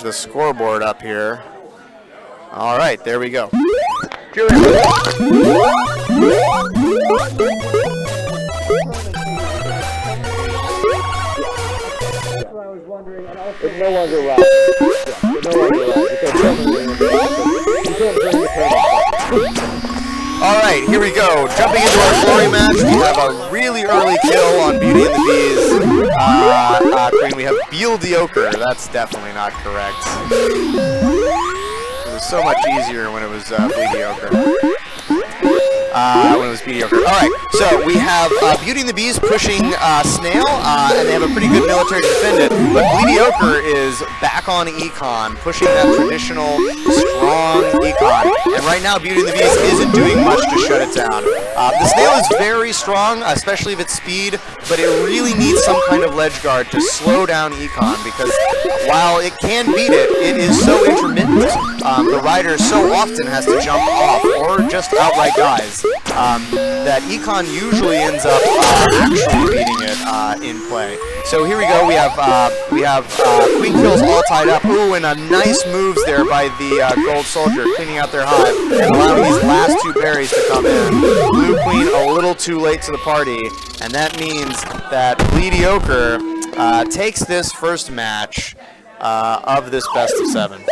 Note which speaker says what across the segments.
Speaker 1: change the scoreboard up here. All right, there we go.
Speaker 2: It's no longer right. It's no longer right.
Speaker 1: All right, here we go. Jumping into our glory match, we have a really early kill on Beauty and the Bees. Queen, we have Bleediocre. That's definitely not correct. It was so much easier when it was Bleediocre. When it was Bleediocre. All right, so we have Beauty and the Bees pushing Snail, and they have a pretty good military to defend it. But Bleediocre is back on Econ, pushing that traditional, strong Econ. And right now, Beauty and the Bees isn't doing much to shut it down. The Snail is very strong, especially with its speed, but it really needs some kind of ledge guard to slow down Econ, because while it can beat it, it is so intermittent. The rider so often has to jump off or just outright dies. That Econ usually ends up actually beating it in play. So here we go. We have Queen kills all tied up. Ooh, and a nice moves there by the Gold Soldier, cleaning out their hive and allowing these last two berries to come in. Blue Queen a little too late to the party, and that means that Bleediocre takes this first match of this best of 7.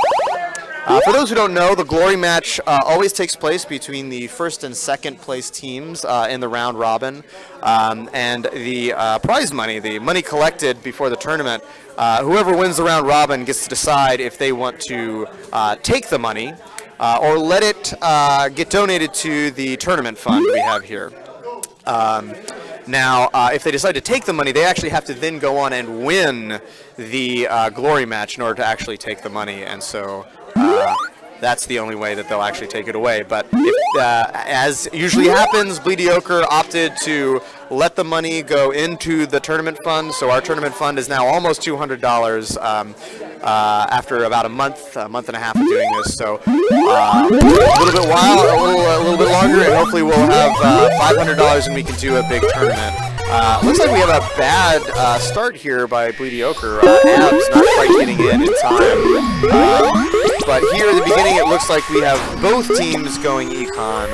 Speaker 1: For those who don't know, the glory match always takes place between the first and second place teams in the round robin, and the prize money, the money collected before the tournament, whoever wins the round robin gets to decide if they want to take the money or let it get donated to the tournament fund we have here. Now, if they decide to take the money, they actually have to then go on and win the glory match in order to actually take the money, and so that's the only way that they'll actually take it away. But if, as usually happens, Bleediocre opted to let the money go into the tournament fund, so our tournament fund is now almost $200 after about a month and a half of doing this. So a little bit longer, and hopefully we'll have $500 and we can do a big tournament. Looks like we have a bad start here by Bleediocre. Abs not quite getting in time. But here at the beginning, it looks like we have both teams going Econ.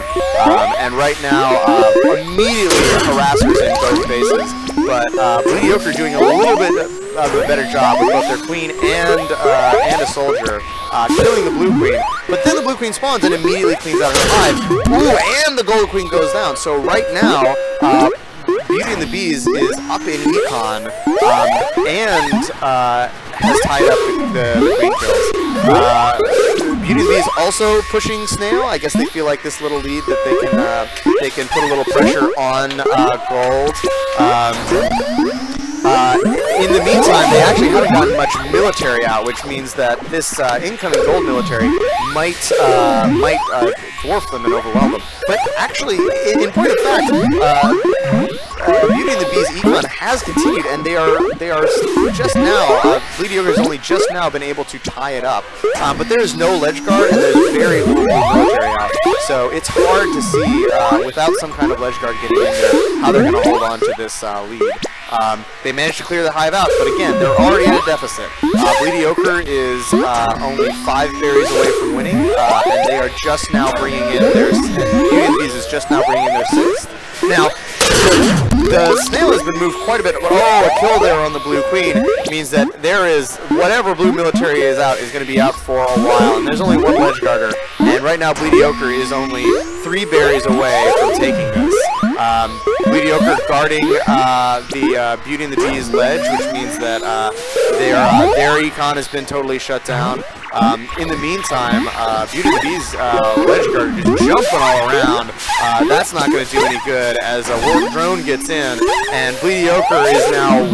Speaker 1: And right now, immediately harassers in both bases. But Bleediocre doing a little bit of a better job with both their Queen and a Soldier, killing the Blue Queen. But then the Blue Queen spawns and immediately cleans out her hive. Ooh, and the Gold Queen goes down. So right now, Beauty and the Bees is up in Econ and has tied up the Queen kills. Beauty and the Bees also pushing Snail. I guess they feel like this little lead that they can put a little pressure on Gold. In the meantime, they actually haven't gotten much military out, which means that this incoming Gold military might dwarf them and overwhelm them. But actually, in point of fact, Beauty and the Bees Econ has continued, and they are just now. Bleediocre has only just now been able to tie it up, but there is no ledge guard, and there's very little military out. So it's hard to see without some kind of ledge guard getting in there how they're going to hold on to this lead. They managed to clear the hive out, but again, they're already at a deficit. Bleediocre is only 5 berries away from winning, and they are just now bringing in their. Beauty and the Bees is just now bringing in their 6th. Now, the Snail has been moved quite a bit. Oh, a kill there on the Blue Queen means that there is whatever blue military is out is going to be out for a while, and there's only one ledge guarder. And right now, Bleediocre is only 3 berries away from taking this. Bleediocre guarding the Beauty and the Bees ledge, which means that their Econ has been totally shut down. In the meantime, Beauty and the Bees ledge guard is jumping all around. That's not going to do any good as a Warp Drone gets in, and Bleediocre is now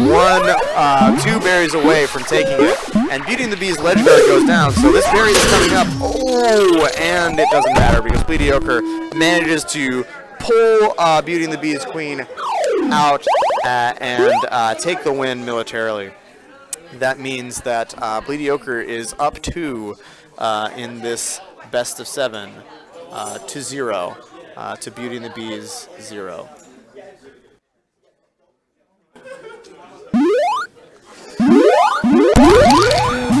Speaker 1: 2 berries away from taking it. And Beauty and the Bees ledge guard goes down, so this berry is coming up. Oh, and it doesn't matter because Bleediocre manages to pull Beauty and the Bees Queen out and take the win militarily. That means that Bleediocre is up 2 in this best of 7 to 0 to Beauty and the Bees 0.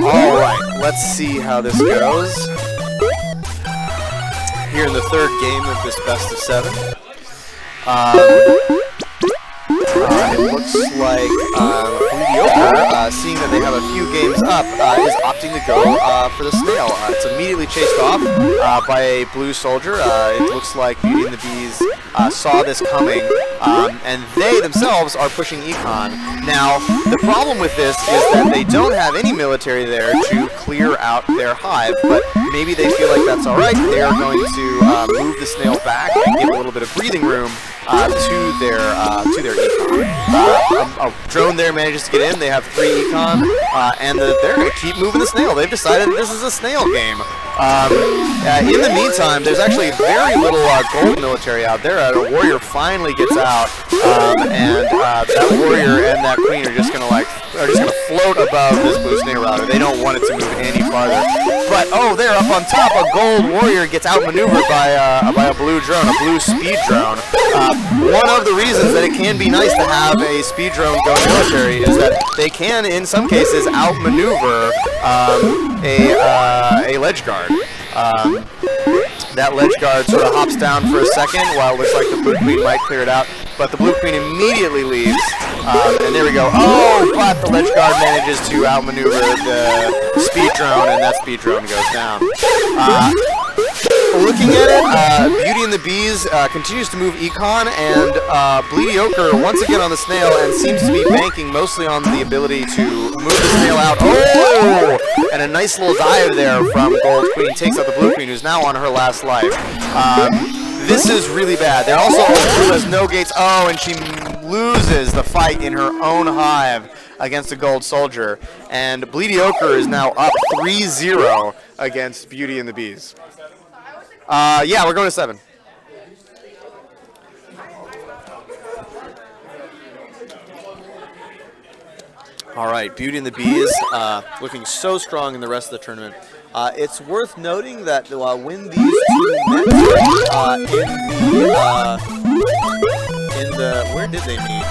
Speaker 1: All right, let's see how this goes. Here in the third game of this best of 7. It looks like Bleediocre, seeing that they have a few games up, is opting to go for the snail. It's immediately chased off by a blue soldier. It looks like Beauty and the Bees saw this coming, and they themselves are pushing Econ. Now, the problem with this is that they don't have any military there to clear out their hive, but maybe they feel like that's alright. They are going to move the snail back and give a little bit of breathing room to their Econ. A drone there manages to get in. They have 3 Econ, and they're going to keep moving the snail. They've decided this is a snail game. In the meantime, there's actually very little gold military out there. A warrior finally gets out, and that warrior and that queen are just gonna float above this blue snail router. They don't want it to move any farther. But oh, there up on top, a gold warrior gets outmaneuvered by a blue drone, a blue speed drone. One of the reasons that it can be nice to have a speed drone go military is that they can, in some cases, outmaneuver a ledge guard. That ledge guard sort of hops down for a second while it looks like the blue queen might clear it out, but the blue queen immediately leaves, and there we go. Oh, but the ledge guard manages to outmaneuver the speed drone, and that speed drone goes down. Looking at it, Beauty and the Bees continues to move Econ, and Bleediocre once again on the snail, and seems to be banking mostly on the ability to move the snail out. Oh! And a nice little dive there from Gold Queen. Takes out the Blue Queen, who's now on her last life. This is really bad. There also Blue has no gates. Oh, and she loses the fight in her own hive against a gold soldier. And Bleediocre is now up 3-0 against Beauty and the Bees. Yeah, we're going to 7. All right, Beauty and the Bees looking so strong in the rest of the tournament. It's worth noting that when these two met in the where did they meet?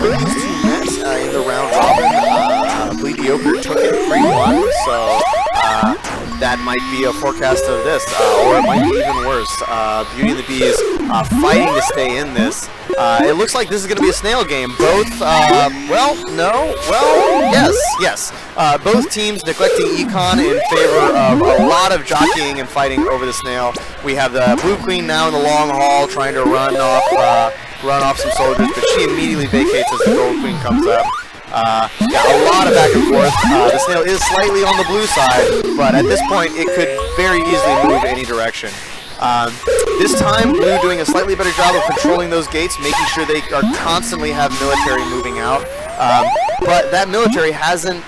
Speaker 1: When these two met in the round robin, Bleediocre took it 3-1, so that might be a forecast of this, or it might be even worse. Beauty and the Bees fighting to stay in this. It looks like this is going to be a snail game. Both, yes. Both teams neglecting Econ in favor of a lot of jockeying and fighting over the snail. We have the Blue Queen now in the long haul trying to run off some soldiers, but she immediately vacates as the Gold Queen comes up. Yeah, a lot of back and forth. The snail is slightly on the blue side, but at this point it could very easily move any direction. This time, Blue doing a slightly better job of controlling those gates, making sure they are constantly have military moving out. But that military hasn't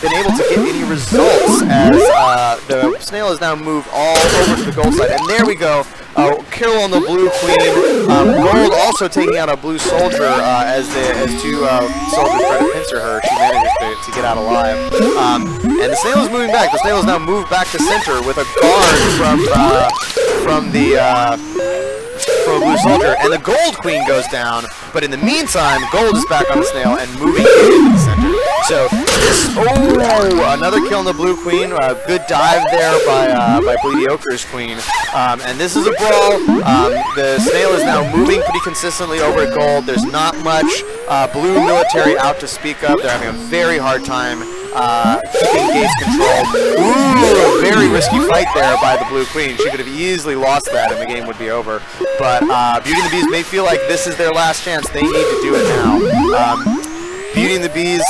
Speaker 1: been able to get any results as the snail has now moved all over to the gold side. And there we go. Kill on the Blue Queen. Gold also taking out a blue soldier as two soldiers try to pincer her. She manages to get out alive. And the snail is moving back. The snail is now moved back to center with a guard from a blue soldier, and the Gold Queen goes down, but in the meantime, Gold is back on the snail and moving into the center. So another kill on the Blue Queen, good dive there by Bleediocre's Queen, and this is a brawl. The snail is now moving pretty consistently over at Gold. There's not much blue military out to speak of. They're having a very hard time keeping gates controlled. Ooh, a very risky fight there by the Blue Queen. She could have easily lost that and the game would be over. But Beauty and the Bees may feel like this is their last chance. They need to do it now. Beauty and the Bees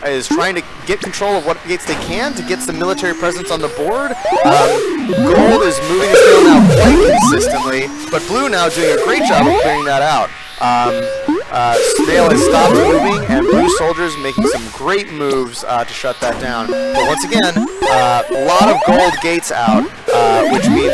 Speaker 1: is trying to get control of what gates they can to get some military presence on the board. Gold is moving the snail now quite consistently, but Blue now doing a great job of clearing that out. Snail has stopped moving, and Blue soldiers making some great moves to shut that down. But once again, a lot of gold gates out, which means